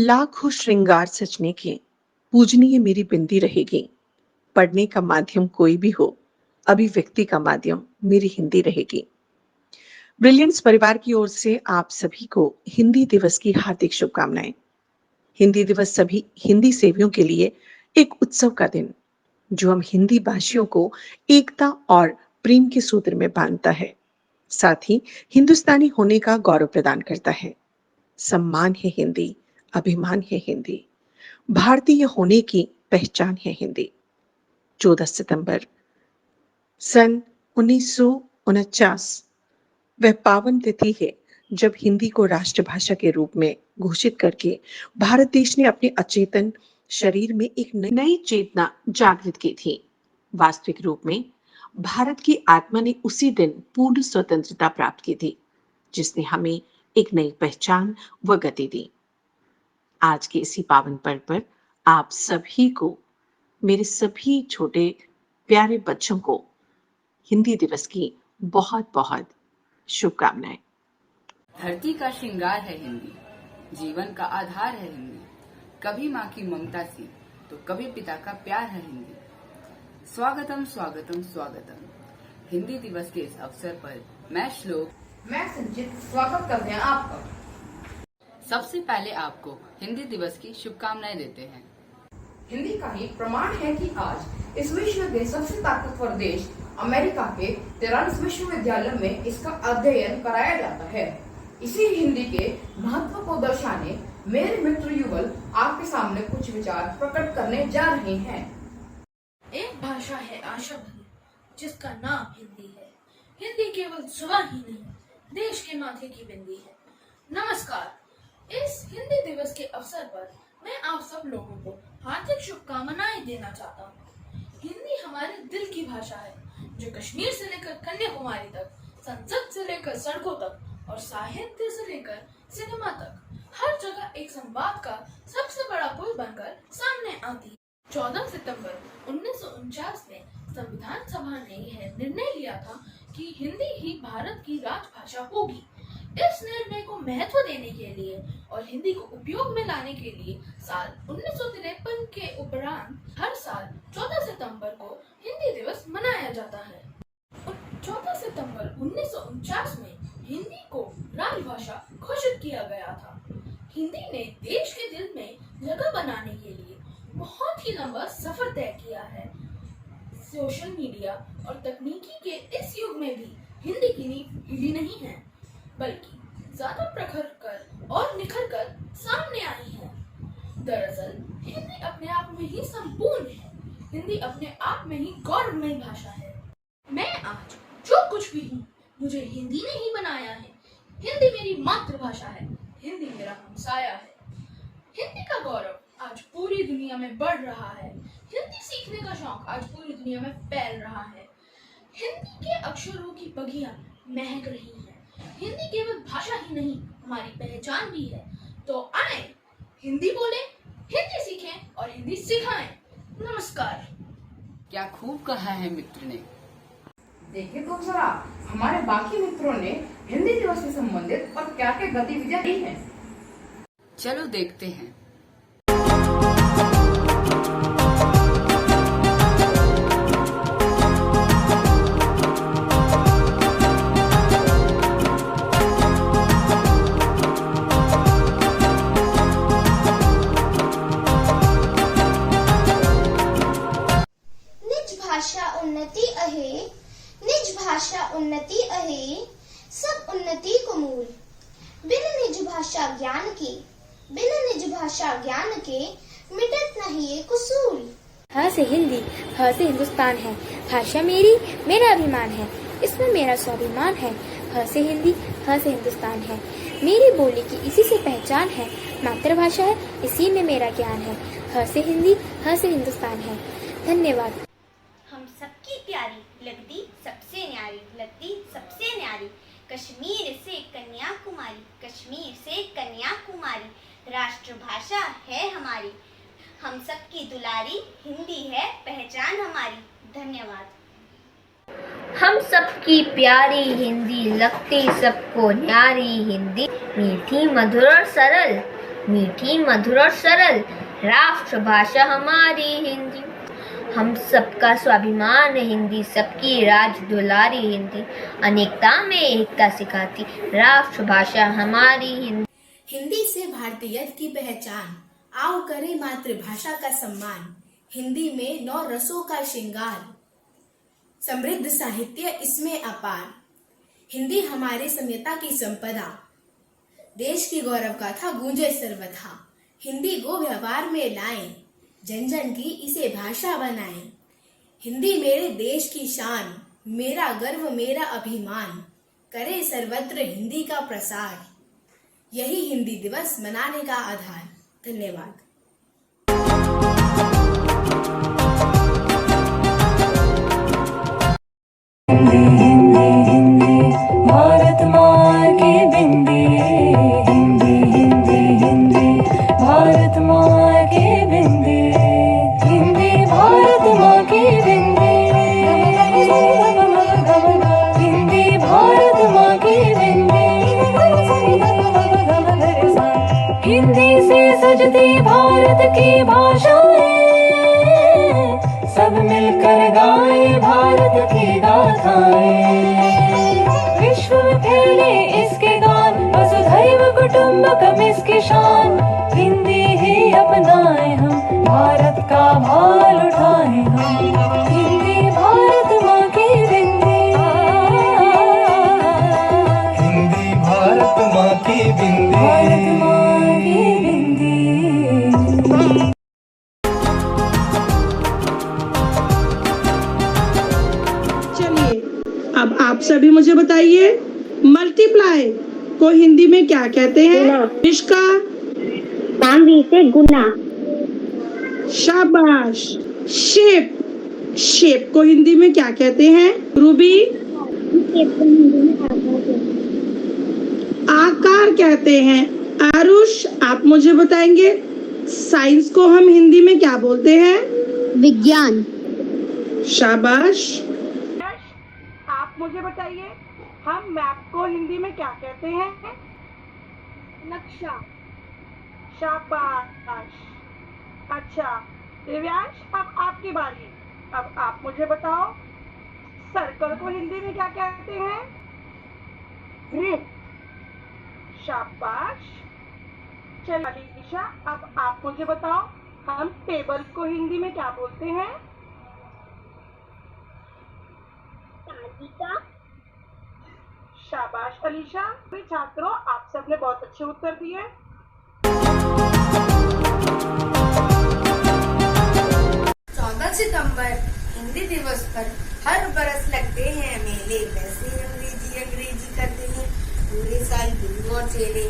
लाखों श्रृंगार सजने के पूजनीय मेरी बिंदी रहेगी। पढ़ने का माध्यम कोई भी हो, अभिव्यक्ति का माध्यम मेरी हिंदी रहेगी। ब्रिलियंस परिवार की ओर से आप सभी को हिंदी दिवस की हार्दिक शुभकामनाएं। हिंदी दिवस सभी हिंदी सेवियों के लिए एक उत्सव का दिन, जो हम हिंदी भाषियों को एकता और प्रेम के सूत्र में बांधता है, साथ ही हिंदुस्तानी होने का गौरव प्रदान करता है। सम्मान है हिंदी, अभिमान है हिंदी, भारतीय होने की पहचान है हिंदी। 14 सितंबर सन 1949 वह पावन तिथि है जब हिंदी को राष्ट्रभाषा के रूप में घोषित करके भारत देश ने अपने अचेतन शरीर में एक नई चेतना जागृत की थी। वास्तविक रूप में भारत की आत्मा ने उसी दिन पूर्ण स्वतंत्रता प्राप्त की थी, जिसने हमें एक नई पहचान व गति दी। आज के इसी पावन पर्व पर आप सभी को, मेरे सभी छोटे प्यारे बच्चों को हिंदी दिवस की बहुत बहुत शुभकामनाएं। धरती का श्रृंगार है हिंदी, जीवन का आधार है हिंदी। कभी माँ की ममता सी तो कभी पिता का प्यार है हिंदी। स्वागतम स्वागतम स्वागतम। हिंदी दिवस के इस अवसर पर मैं संचित स्वागत करते हैं आपका। सबसे पहले आपको हिंदी दिवस की शुभकामनाएं देते हैं। हिंदी का ही प्रमाण है कि आज इस विश्व के सबसे ताकतवर देश अमेरिका के 43 विश्वविद्यालय में इसका अध्ययन कराया जाता है। इसी हिंदी के महत्व को दर्शाने मेरे मित्र युगल आपके सामने कुछ विचार प्रकट करने जा रहे हैं। एक भाषा है आशा भरी, जिसका नाम हिंदी है। हिंदी केवल जुबान ही नहीं, देश के माथे की बिंदी है। नमस्कार, इस हिंदी दिवस के अवसर पर मैं आप सब लोगों को हार्दिक शुभकामनाएं देना चाहता हूँ। हिंदी हमारे दिल की भाषा है, जो कश्मीर से लेकर कन्याकुमारी तक, संसद से लेकर सड़कों तक और साहित्य से लेकर सिनेमा तक हर जगह एक संवाद का सबसे बड़ा पुल बनकर सामने आती है। 14 सितंबर 1949 में संविधान सभा ने यह निर्णय लिया था कि हिंदी ही भारत की राजभाषा होगी। इस निर्णय को महत्व देने के लिए और हिंदी को उपयोग में लाने के लिए साल 1953 के उपरांत हर साल 14 सितंबर को हिंदी दिवस मनाया जाता है। 14 सितंबर 1949 में हिंदी को राजभाषा घोषित किया गया था। हिंदी ने देश के दिल में जगह बनाने के लिए बहुत ही लंबा सफर तय किया है। सोशल मीडिया और तकनीकी के इस युग में भी हिंदी की नींव हिली नहीं है, बल्कि ज्यादा प्रखर कर और निखर कर सामने आई है। दरअसल हिंदी अपने आप में ही संपूर्ण है। हिंदी अपने आप में ही गौरवमयी भाषा है। मैं आज जो कुछ भी हूँ, मुझे हिंदी ने ही बनाया है। हिंदी मेरी मातृभाषा है, हिंदी मेरा हमसाया है। हिंदी का गौरव आज पूरी दुनिया में बढ़ रहा है। हिंदी सीखने का शौक आज पूरी दुनिया में फैल रहा है। हिंदी के अक्षरों की बगियां महक रही हैं। हिंदी केवल भाषा ही नहीं, हमारी पहचान भी है। तो आए, हिंदी बोलें, हिंदी सीखें और हिंदी सिखाएं। नमस्कार। क्या खूब कहा है मित्र ने। देखिए तो जरा हमारे बाकी मित्रों ने हिंदी दिवस से संबंधित और क्या क्या गतिविधियां की हैं। चलो देखते हैं। निज भाषा उन्नति अहे, सब उन्नति को मूल। बिन निज भाषा ज्ञान के मिटत नहीं ये कुसूल। ह से हिंदी, ह से हिंदुस्तान है। भाषा मेरी, मेरा अभिमान है, इसमें मेरा स्वाभिमान है। ह से हिंदी, ह से हिंदुस्तान है। मेरी बोली की इसी से पहचान है। मातृभाषा है, इसी में मेरा ज्ञान है। ह से हिंदी, ह से हिंदुस्तान है। धन्यवाद। हम सबकी प्यारी, लगती सबसे न्यारी, लगती सबसे न्यारी। कश्मीर से कन्याकुमारी, कश्मीर से कन्याकुमारी। राष्ट्रभाषा है हमारी, हम सबकी दुलारी। हिंदी है पहचान हमारी। धन्यवाद। हम सबकी प्यारी हिंदी, लगती सबको न्यारी। हिंदी मीठी मधुर और सरल, मीठी मधुर और सरल राष्ट्रभाषा हमारी हिंदी। हम सबका स्वाभिमान है हिंदी, सबकी राज दुलारी हिंदी। अनेकता में एकता सिखाती राष्ट्रभाषा हमारी हिंदी। हिंदी से भारतीयत की पहचान, आओ करें मातृभाषा का सम्मान। हिंदी में 9 रसों का श्रृंगार, समृद्ध साहित्य इसमें अपार। हिंदी हमारी सभ्यता की संपदा, देश की गौरव गाथा गूंजे सर्वथा। हिंदी को व्यवहार में लाएं, जन जन की इसे भाषा बनाएं। हिंदी मेरे देश की शान, मेरा गर्व मेरा अभिमान। करे सर्वत्र हिंदी का प्रसार, यही हिंदी दिवस मनाने का आधार। धन्यवाद। हिंदी हिंदी हिंदी भारत माँ की बिंदी। हिंदी हिंदी हिंदी भारत माँ की बिंदी। हिंदी भारत माँ की बिंदी। हिंदी भारत माँ की बिंदी। हिंदी से सजती भारत की भाषाएं, सब मिलकर गाए भारत की गाथाएं। विश्व में फैले इसके गान, वसुधैव कुटुंबकम इसकी शान। हिंदी ही अपनाए हम, भारत का भाल उठाए हम। हिंदी भारत माँ की बिंदी। हिंदी भारत माँ की बिंदी। भारत माँ की बिंदी। अब आप सभी मुझे बताइए, मल्टीप्लाई को हिंदी में क्या कहते हैं? निष्का? 5 से गुना। शाबाश। शेप, शेप को हिंदी में क्या कहते हैं? रूबी? आकार कहते हैं। आरुष, आप मुझे बताएंगे साइंस को हम हिंदी में क्या बोलते हैं? विज्ञान। शाबाश। आप मुझे बताइए, हम मैप को हिंदी में क्या कहते हैं? नक्शा। शाबाश। अच्छा दिव्यांश, अब आपकी बारी। अब आप मुझे बताओ, सर्कल को हिंदी में क्या कहते हैं? वृत्त। शाबाश। चलिए अलीशा, अब आप मुझे बताओ, हम टेबल को हिंदी में क्या बोलते हैं? शाबाश अलीशा। छात्रों, आप सबने बहुत अच्छे उत्तर दिए। 14 सितंबर हिंदी दिवस पर हर बरस लगते हैं मेले। वैसे अंग्रेजी करते हैं पूरे साल गुरु और चेले।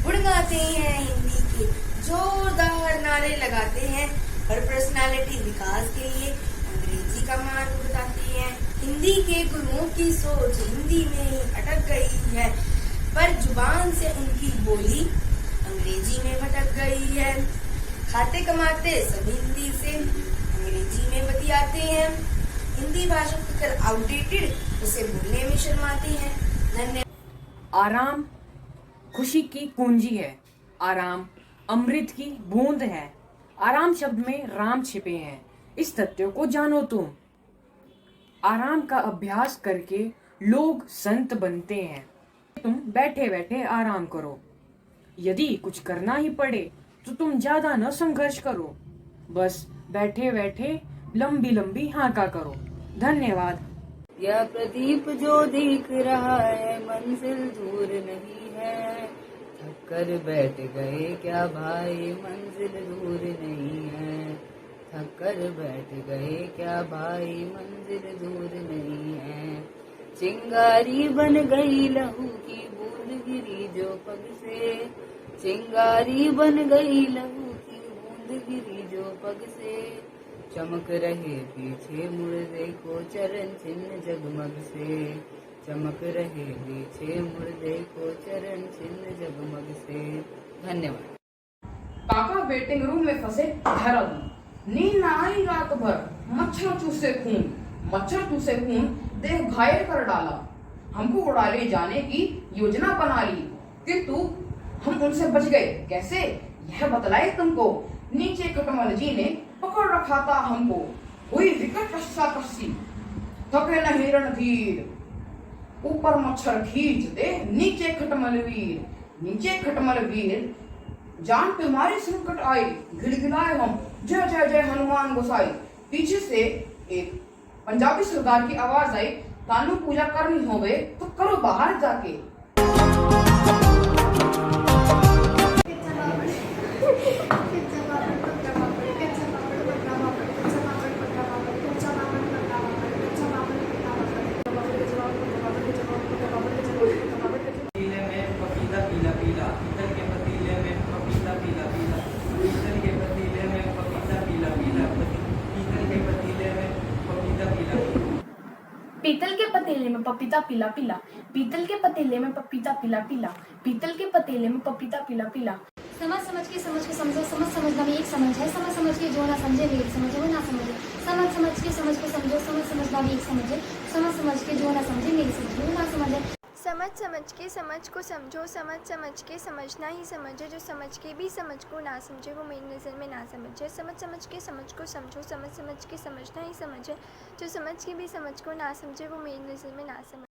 गुणगाते हैं हिंदी के, जोरदार नारे लगाते हैं। हर पर्सनालिटी विकास के लिए अंग्रेजी का मार्ग बताते हैं। हिंदी के गुरुओं की सोच हिंदी में ही अटक गई है, पर जुबान से उनकी बोली अंग्रेजी में भटक गई है। खाते कमाते सब हिंदी से, अंग्रेजी में बतियाते हैं। हिंदी भाषा को कर आउटडेटेड, उसे बोलने में शर्माते हैं। धन्यवाद। आराम खुशी की कुंजी है। आराम अमृत की बूंद है। आराम शब्द में राम छिपे हैं, इस तथ्य को जानो तुम। आराम का अभ्यास करके लोग संत बनते हैं। तुम बैठे बैठे आराम करो। यदि कुछ करना ही पड़े तो तुम ज्यादा न संघर्ष करो, बस बैठे बैठे लंबी लंबी हाँका करो। धन्यवाद। यह प्रदीप जो दिख रहा है मंजिल दूर नहीं है। थक कर बैठ गए क्या भाई, मंजिल दूर नहीं है। थक कर बैठ गए क्या भाई, मंजिल दूर नहीं है। चिंगारी बन गई लहू की बूंद गिरी जो पग से। चिंगारी बन गई लहू की बूंद गिरी जो पग से। चमक रहे पीछे मुड़ देखो चरण चिन्ह जगमग से। चमक रहे पीछे मुड़ देखो चरण चिन्ह जगमग से। धन्यवाद। काका वेटिंग रूम में फंसे धर्म। नींद न आई रात भर, मच्छर चूसे खून। मच्छर चूसे खून देह घायल कर डाला। हमको उड़ा ले जाने की योजना बना ली, किंतु हम उनसे बच गए। कैसे? यह बतलाए तुमको, नीचे कटमल जी ने पकड़ रखा था हमको, हुई विकट रस्साकसी, थके नहीं रणधीर, ऊपर मच्छर खींच दे नीचे खटमल वीर, नीचे खटमल वीर, जान पे मारे संकट आई, गिड़गिड़ाए हम, जय जय जय हनुमान गोसाई। पीछे से एक पंजाबी सरदार की आवाज आई, कानू पूजा करनी होवे तो करो बाहर जाके। पीतल के पतीले में पपीता पीला पीला, पीतल के पतीले में पपीता पीला पीला, पीतल के पतीले में पपीता पीला पीला। समझ समझ के समझो, समझ समझना भी एक समझ है, समझ समझ के जो ना समझे वे एक समझ है, वो ना समझे। समझ समझ के समझो, समझ समझना भी एक समझ है, समझ समझ के जो ना समझे मेरी समझ है, वो ना समझ है। समझ समझ के समझ को समझो, समझ समझ के समझना ही समझ है, जो समझ के भी समझ को ना समझे वो मेरी नज़र में ना समझ है। समझ समझ के समझ को समझो, समझ समझ के समझना ही समझ है, जो समझ के भी समझ को ना समझे वो मेरी नज़र में ना समझ।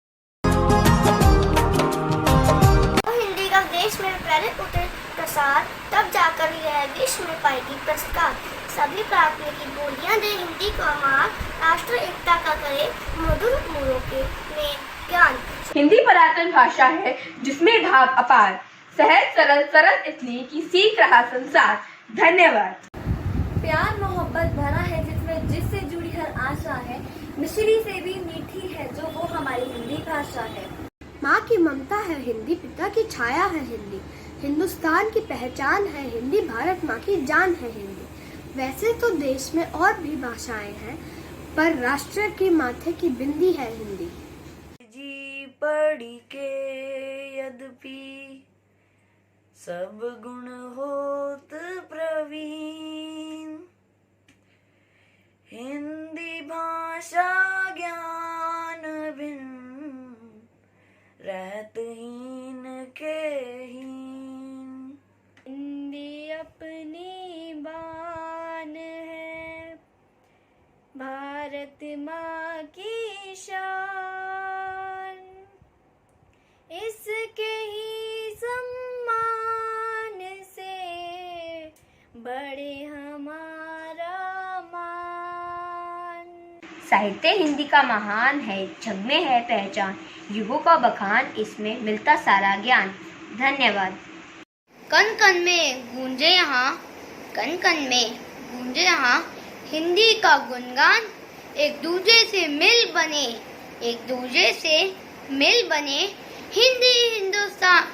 हिंदी का देश में प्रेरित उतरे प्रसार, तब जाकर यह विश्व में पाएगी प्रस्ताव। सभी प्राथमिक बोलियां दे हिंदी को अमार, राष्ट्र एकता का करे मधुर मूलों के में ज्ञान। हिंदी पुरातन भाषा है जिसमें भाव अपार, सहज सरल सरल इसलिए कि सीख रहा संसार। धन्यवाद। प्यार मोहब्बत भरा है जिसमें जिससे जुड़ी हर आशा है, मिश्री से भी मीठी है जो वो हमारी हिंदी भाषा है। माँ की ममता है हिंदी, पिता की छाया है हिंदी, हिंदुस्तान की पहचान है हिंदी, भारत माँ की जान है हिंदी। वैसे तो देश में और भी भाषाएं हैं, पर राष्ट्र के माथे की बिंदी है हिंदी। जी पढ़ी के यद्यपि सब गुण होत प्रवीण, हिंदी भाषा ज्ञान बिन रहतहीन के हीन। हिंदी अपनी बान है, भारत माँ की शान, इसके ही सम्मान से बड़े हमारा मान। साहित्य हिंदी का महान है, जग में है पहचान, युगों का बखान इसमें मिलता सारा ज्ञान। धन्यवाद। कन कन में गूंजे यहाँ, कन कन में गूंजे यहाँ हिंदी का गुणगान, एक दूजे से मिल बने, एक दूजे से मिल बने हिंदी हिंदुस्तान,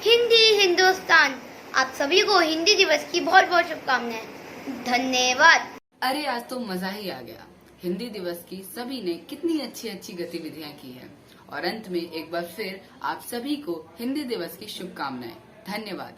हिंदी हिंदुस्तान। आप सभी को हिंदी दिवस की बहुत बहुत शुभकामनाएं। धन्यवाद। अरे आज तो मजा ही आ गया। हिंदी दिवस की सभी ने कितनी अच्छी अच्छी गतिविधियां की हैं और अंत में एक बार फिर आप सभी को हिंदी दिवस की शुभकामनाएं। धन्यवाद।